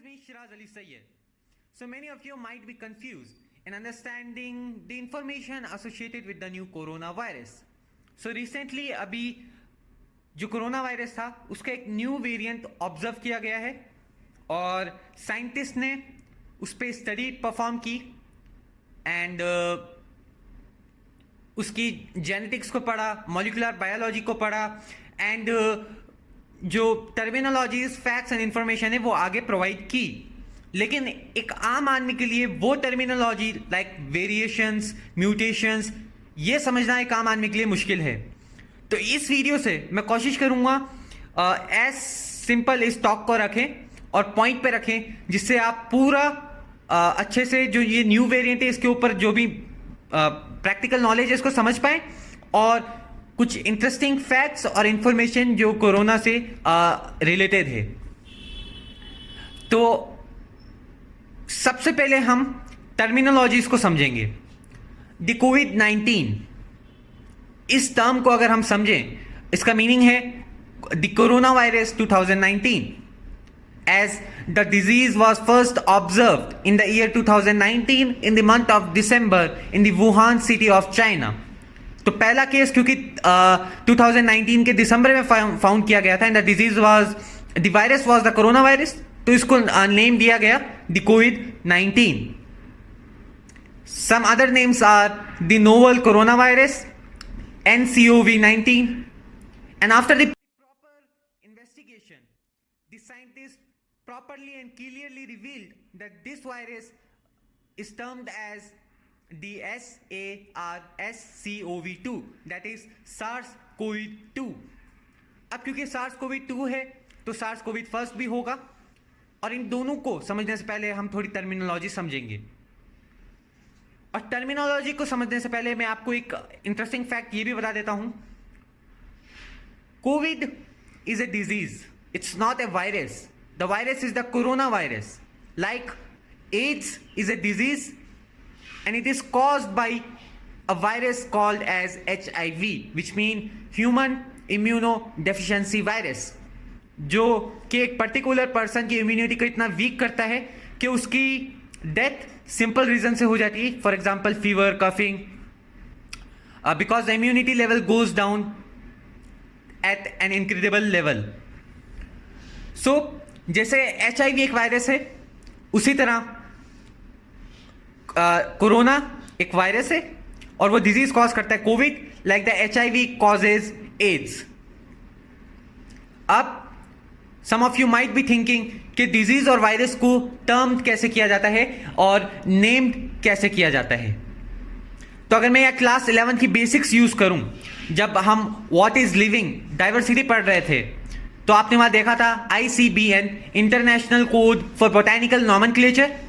is me, Shiraz Ali Sayyed. So many of you might be confused in understanding the information associated with the new coronavirus. So recently अभी जो corona virus था उसका एक new variant observe किया गया है और scientist ने उस पर स्टडी परफॉर्म की एंड उसकी जेनेटिक्स को पढ़ा, मॉलिक्यूलर बायोलॉजी को पढ़ा एंड जो टर्मिनोलॉजीज, फैक्ट्स एंड इंफॉर्मेशन है वो आगे प्रोवाइड की। लेकिन एक आम आदमी के लिए वो टर्मिनोलॉजी लाइक वेरिएशंस, म्यूटेशंस, ये समझना एक आम आदमी के लिए मुश्किल है। तो इस वीडियो से मैं कोशिश करूंगा एज सिंपल इस टॉक को रखें और पॉइंट पे रखें जिससे आप पूरा अच्छे से जो ये न्यू वेरिएंट है इसके ऊपर जो भी प्रैक्टिकल नॉलेज है इसको समझ पाए और कुछ इंटरेस्टिंग फैक्ट्स और इंफॉर्मेशन जो कोरोना से रिलेटेड है। तो सबसे पहले हम टर्मिनोलॉजीज को समझेंगे। द कोविड-19 इस टर्म को अगर हम समझें, इसका मीनिंग है the corona virus 2019 as the disease was first observed in the year 2019 in the month of December in the Wuhan city of China। तो पहला केस क्योंकि 2019 के दिसंबर में फाउंड किया गया था and the disease was, the virus was the corona virus, तो इसको नेम दिया गया द कोविड-19। Some other names are the novel corona virus, NCOV-19, and after the proper investigation the scientists properly and clearly revealed that this virus is termed as the SARS-CoV-2, that is SARS-CoV-2। अब क्योंकि SARS-CoV-2 है तो SARS-CoV first भी होगा और इन दोनों को समझने से पहले हम थोड़ी टर्मिनोलॉजी समझेंगे। और टर्मिनोलॉजी को समझने से पहले मैं आपको एक इंटरेस्टिंग फैक्ट ये भी बता देता हूं। COVID is a disease, it's not a virus. The virus is the corona virus. Like AIDS is a disease and it is caused by a virus called as HIV, which mean human immunodeficiency virus, जो कि एक particular person की immunity को इतना week करता है कि उसकी डेथ सिंपल रीजन से हो जाती है। For example fever, coughing, because the immunity level goes down at an incredible level. So जैसे HIV एक वायरस है उसी तरह कोरोना एक वायरस है और वो डिजीज कॉज करता है covid, like the HIV causes AIDS. अब some of you might be thinking कि डिजीज और वायरस को टर्म कैसे किया जाता है और नेम्ड कैसे किया जाता है। तो अगर मैं यह क्लास 11 की बेसिक्स यूज करूं, जब हम व्हाट इज लिविंग डाइवर्सिटी पढ़ रहे थे तो आपने वहां देखा था ICBN, international code for botanical nomenclature,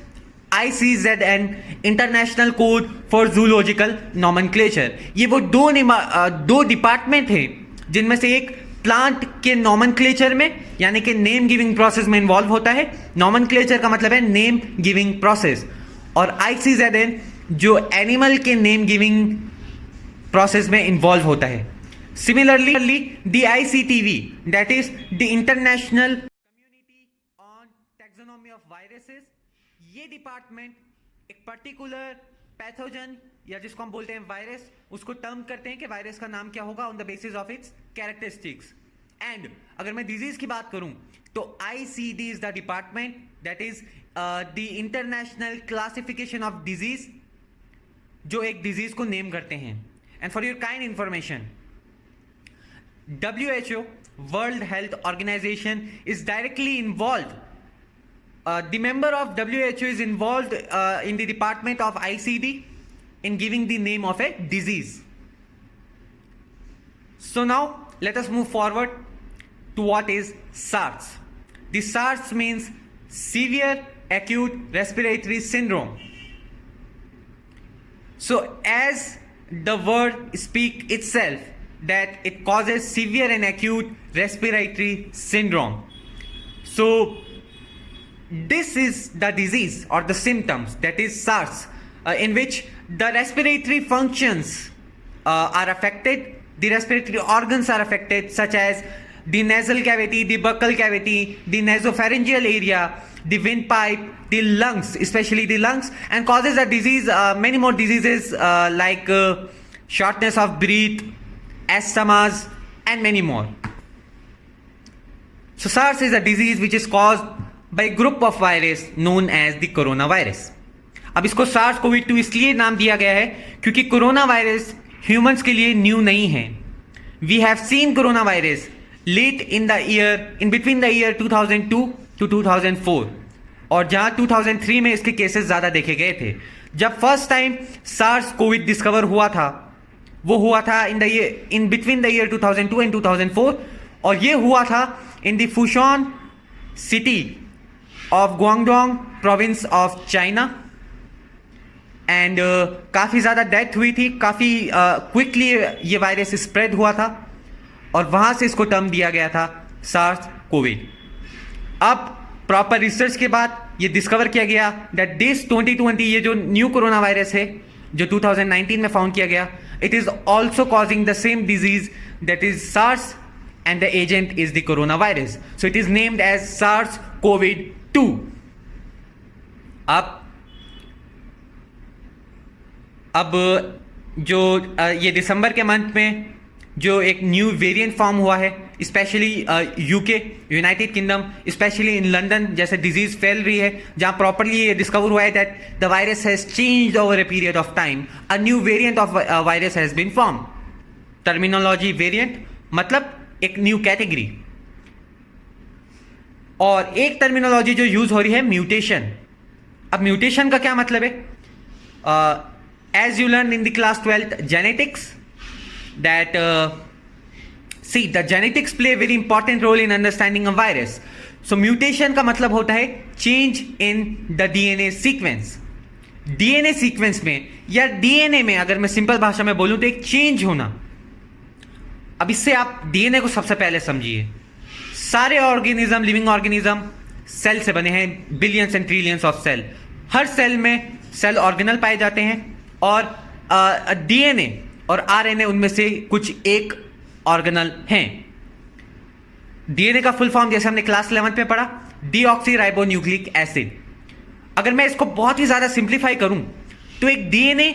ICZN, international code for zoological nomenclature. ये वो दो डिपार्टमेंट हैं जिनमें से एक प्लांट के नॉमेनक्लेचर में यानी कि नेम गिविंग प्रोसेस में इन्वॉल्व होता है। नॉमेनक्लेचर का मतलब है नेम गिविंग प्रोसेस, और ICZN जो एनिमल के नेम गिविंग प्रोसेस में इन्वॉल्व होता है। Similarly the ICTV, that is the international community on taxonomy of viruses, ये डिपार्टमेंट एक पर्टिकुलर पैथोजन या जिसको हम बोलते हैं वायरस, उसको टर्म करते हैं कि वायरस का नाम क्या होगा on the basis of its characteristics. And अगर मैं डिजीज की बात करूं तो ICD is the department, that is the international classification of disease, जो एक डिजीज को नेम करते हैं। And for your kind information, WHO, world health organisation, is directly involve, the member of WHO is involved in the department of ICD in giving the name of a disease. So now let us move forward to what is SARS. The SARS means severe acute respiratory syndrome. So as the word speak itself that it causes severe and acute respiratory syndrome. So this is the disease or the symptoms, that is SARS, in which the respiratory functions are affected, the respiratory organs are affected, such as the nasal cavity, the buccal cavity, the nasopharyngeal area, the windpipe, the lungs, especially the lungs, and causes a disease, many more diseases like shortness of breath, asthmas, and many more. So SARS is a disease which is caused by a group of virus known as the coronavirus. अब इसको SARS-CoV-2 इसलिए नाम दिया गया है क्योंकि corona virus humans के लिए न्यू नहीं है. We have seen corona virus late in between the year 2002 to 2004, और जहां 2003 में इसके केसेस ज्यादा देखे गए थे. जब फर्स्ट टाइम SARS-CoV डिस्कवर हुआ था वो हुआ था in between the year 2002 and 2004, और ये हुआ था in the Foshan city of Guangdong province of China. And काफ़ी ज़्यादा डेथ हुई थी, काफ़ी क्विकली ये वायरस स्प्रेड हुआ था, और वहाँ से इसको टर्म दिया गया था SARS-CoV. अब प्रॉपर रिसर्च के बाद ये डिस्कवर किया गया दैट दिस 2020 ये जो न्यू कोरोना वायरस है जो 2019 में फाउंड किया गया, it is also causing the same disease that is SARS, and the agent is the coronavirus. So it is named as SARS-CoV-2. अब जो ये दिसंबर के मंथ में जो एक न्यू वेरिएंट फॉर्म हुआ है, specially UK, United Kingdom, specially in London जैसे डिजीज फैल रही है, जहां प्रॉपरली ये डिस्कवर हुआ है that the virus has changed over a period of time. A new variant of virus has been form. Terminology variant मतलब एक न्यू कैटेगरी, और एक टर्मिनोलॉजी जो यूज हो रही है म्यूटेशन. अब म्यूटेशन का क्या मतलब है? As you learn in the class 12th genetics that see the genetics play very important role in understanding a virus. So mutation का मतलब होता है change in the DNA sequence. DNA sequence में या डीएनए में अगर मैं सिंपल भाषा में बोलूं तो एक चेंज होना. अब इससे आप डीएनए को सबसे पहले समझिए. सारे ऑर्गेनिज्म, लिविंग ऑर्गेनिज्म सेल से बने हैं, billions and trillions of cell. हर सेल में सेल ऑर्गेनल पाए जाते हैं, और डीएनए और आरएनए उनमें से कुछ एक ऑर्गेनल हैं. डीएनए का फुल फॉर्म जैसे हमने क्लास 11th में पढ़ा, डीऑक्सीराइबोन्यूक्लिक एसिड. अगर मैं इसको बहुत ही ज्यादा सिंप्लीफाई करूं तो एक डीएनए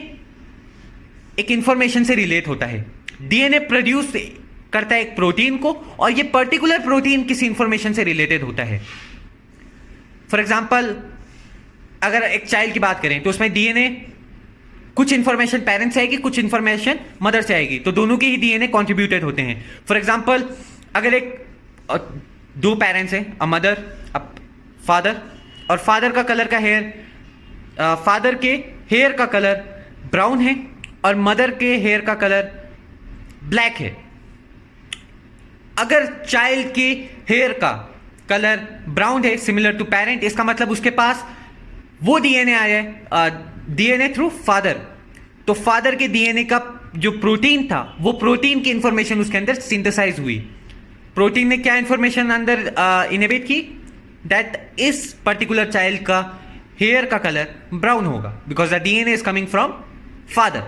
एक इंफॉर्मेशन से रिलेट होता है. डीएनए प्रोड्यूस करता है एक प्रोटीन को, और ये पर्टिकुलर प्रोटीन किसी इंफॉर्मेशन से रिलेटेड होता है. फॉर एग्जांपल अगर एक चाइल्ड की बात करें तो उसमें डीएनए कुछ इंफॉर्मेशन पेरेंट्स से आएगी, कुछ इंफॉर्मेशन मदर से आएगी, तो दोनों के ही डीएनए कॉन्ट्रीब्यूटेड होते हैं. फॉर एग्जांपल अगर दो पेरेंट्स हैं, अ मदर अ फादर, और फादर का कलर का हेयर, फादर के हेयर का कलर ब्राउन है और मदर के हेयर का कलर ब्लैक है. अगर चाइल्ड के हेयर का कलर ब्राउन है सिमिलर टू पेरेंट, इसका मतलब उसके पास वो डीएनए आया है, डीएनए थ्रू फादर. तो फादर के डीएनए का जो प्रोटीन था वो प्रोटीन की इंफॉर्मेशन उसके अंदर सिंथेसाइज हुई. प्रोटीन ने क्या इंफॉर्मेशन अंदर इनहिबिट की, दैट इस पर्टिकुलर चाइल्ड का हेयर का कलर ब्राउन होगा because the DNA is coming from father.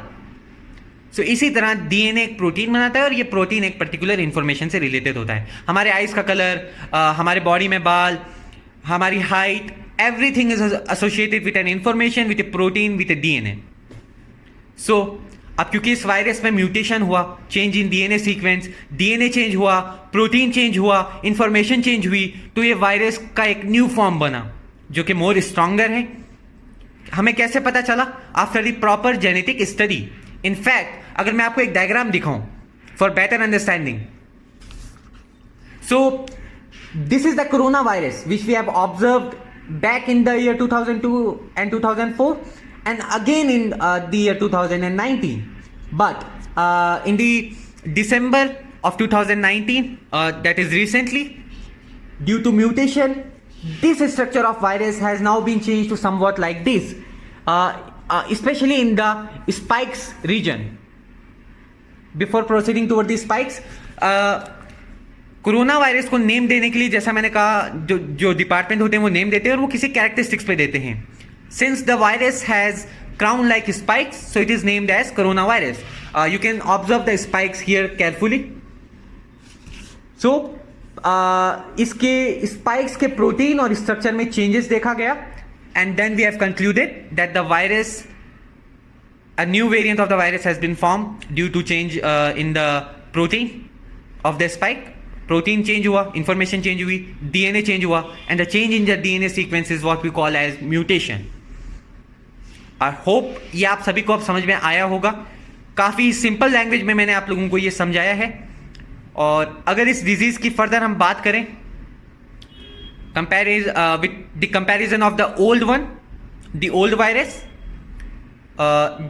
So इसी तरह डीएनए एक प्रोटीन बनाता है, और ये प्रोटीन एक पर्टिकुलर इंफॉर्मेशन से रिलेटेड होता है. हमारे आईज का कलर, हमारे बॉडी में बाल, हमारी height, everything is associated with an information, with a protein, with a DNA. So अब क्योंकि इस वायरस में म्यूटेशन हुआ, change in DNA sequence, DNA change हुआ, प्रोटीन चेंज हुआ, इंफॉर्मेशन चेंज हुई, तो ये वायरस का एक न्यू फॉर्म बना जो कि मोर स्ट्रॉन्गर है. हमें कैसे पता चला? After the proper genetic study. In fact अगर मैं आपको एक डायग्राम दिखाऊं for better understanding, so this is the corona virus which we have observed back in the year 2002 and 2004, and again in the year 2019. But in the December of 2019, that is recently, due to mutation, this structure of virus has now been changed to somewhat like this, especially in the spikes region. Before proceeding toward the spikes, corona virus को name देने के लिए जैसा मैंने कहा, जो department होते हैं वो नेम देते हैं और वो किसी कैरेक्टरिस्टिक्स पे देते हैं. Since the virus has crown like spikes, so it is named as corona virus. You can observe the spikes here carefully. So इसके स्पाइक्स के प्रोटीन और स्ट्रक्चर में चेंजेस देखा गया, and then we have concluded that the virus, a new variant of the virus has been formed due to change in the protein of the spike. Protein change हुआ, information change हुई, DNA change हुआ, and the change in the DNA sequence is what we call as mutation. I hope ये आप सभी को अब समझ में आया होगा. काफ़ी सिंपल लैंग्वेज में मैंने आप लोगों को ये समझाया है. और अगर इस डिजीज की फर्दर हम बात करें, with the comparison of the old one, the old virus,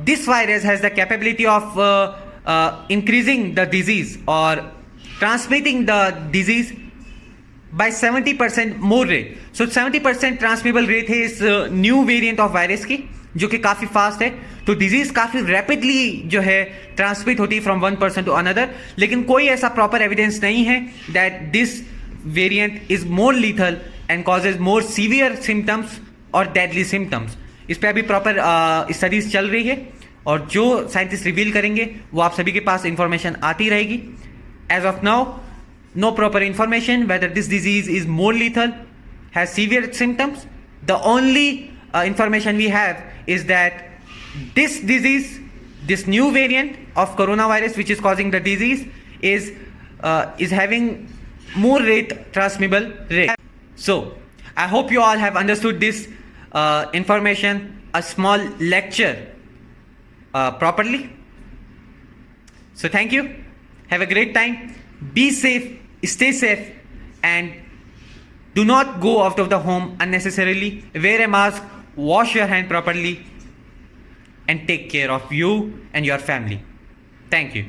this virus has the capability of increasing the disease or transmitting the disease by 70% more rate. So 70% transmissible rate है इस new variant of virus की, जो कि काफ़ी fast है. तो disease काफ़ी rapidly जो है ट्रांसमिट होती है from one person to another. लेकिन कोई ऐसा प्रॉपर एविडेंस नहीं है that this variant is more lethal and causes more severe symptoms और डेडली सिम्टम्स. इस पर अभी प्रॉपर स्टडीज चल रही है, और जो साइंटिस्ट रिवील करेंगे वो आप सभी के पास इंफॉर्मेशन आती रहेगी. As of now, no proper information whether this disease is more lethal, has severe symptoms. The only information we have is that this disease, this new variant of coronavirus which is causing the disease is having more rate transmissible rate. So I hope you all have understood this information, a small lecture properly. So thank you, have a great time, be safe, stay safe, and do not go out of the home unnecessarily. Wear a mask, wash your hand properly, and take care of you and your family. Thank you.